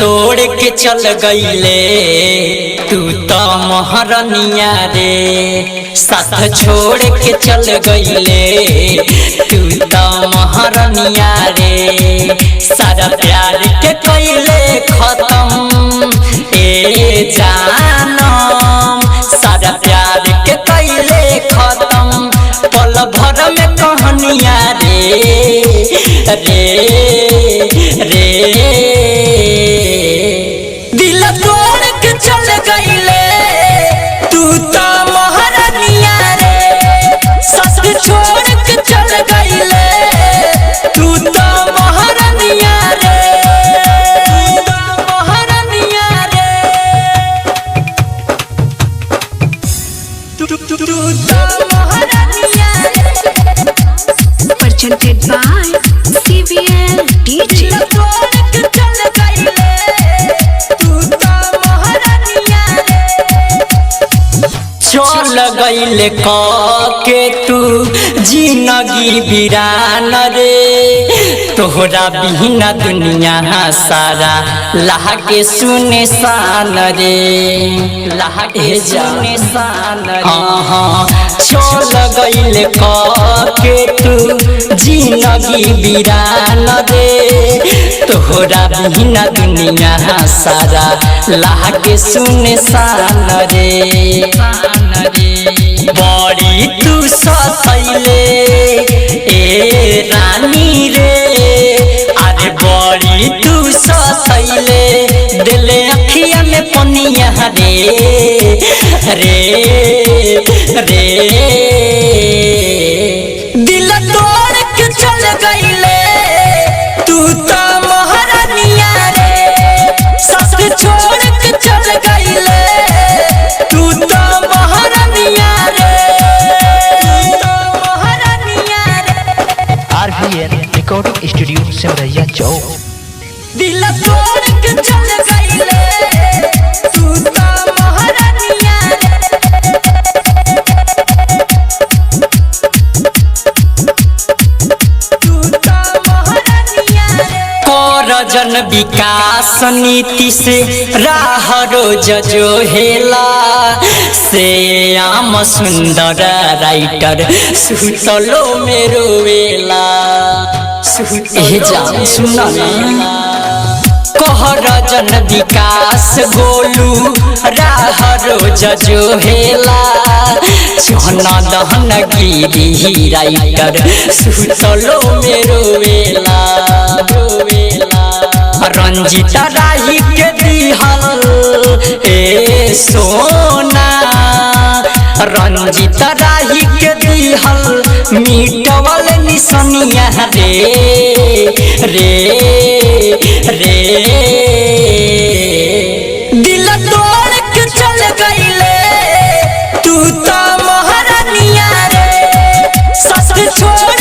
तोड़ के चल गईले तू तो महारानिया रे, साथ छोड़ के चल गईले तू तो महारानिया रे। सारा प्यार के कईले खत्म ए जानम, सारा प्यार के कईले खत्म पल भर में कहानिया रे रे रे। दिल तोड़ के चल गईले तू तो महारानिया रे, साथ छोड़ के चल गईले तू तो महारानिया रे, तू तो महारानिया रे, तू तो महारानिया रे। Presented by CVL DJ। चल गईले के तू जिंदगी वीरान रे, तोहरा बिना दुनिया सारा लागे सुनसान रे, लागे सुनसान रे। हाँ चल गईले के तू जिंदगी वीरान रे, तोहरा बिना दुनिया सारा लागे सुनसान रे। बड़ी तू सतैले ए रानी रे, अरे बड़ी तू सतैले दिले अखिया में पनिया रे रे रे। दिल तोड़ के चल गईले तू तो महारानिया रे, साथ छोड़ के चल गईले तू तो महारानिया रे, तू तो महारानिया रे। RVN रिकॉर्डिंग स्टूडियो सिमरैया चौक। दिल तोड़ के चल गईले तू तो महारानिया रे, तू तो महारानिया रे। करजन विकास नीति से राह रोज जो हेला से आम सुंदर राइटर सुतलो में रोवेला, सुना कहरजन विकास गोलू राह रोज जो हेला, चना दहन गिरी राइटर सुतलो में रोवेला रोवेला। रंजिता राही के दिहल ए सोना, रंजिता राही के दिहल मीटवल निसनिया रे रे रे। दिल तोड़ के चल गईले तू तो महारानिया रे, साथ छोड़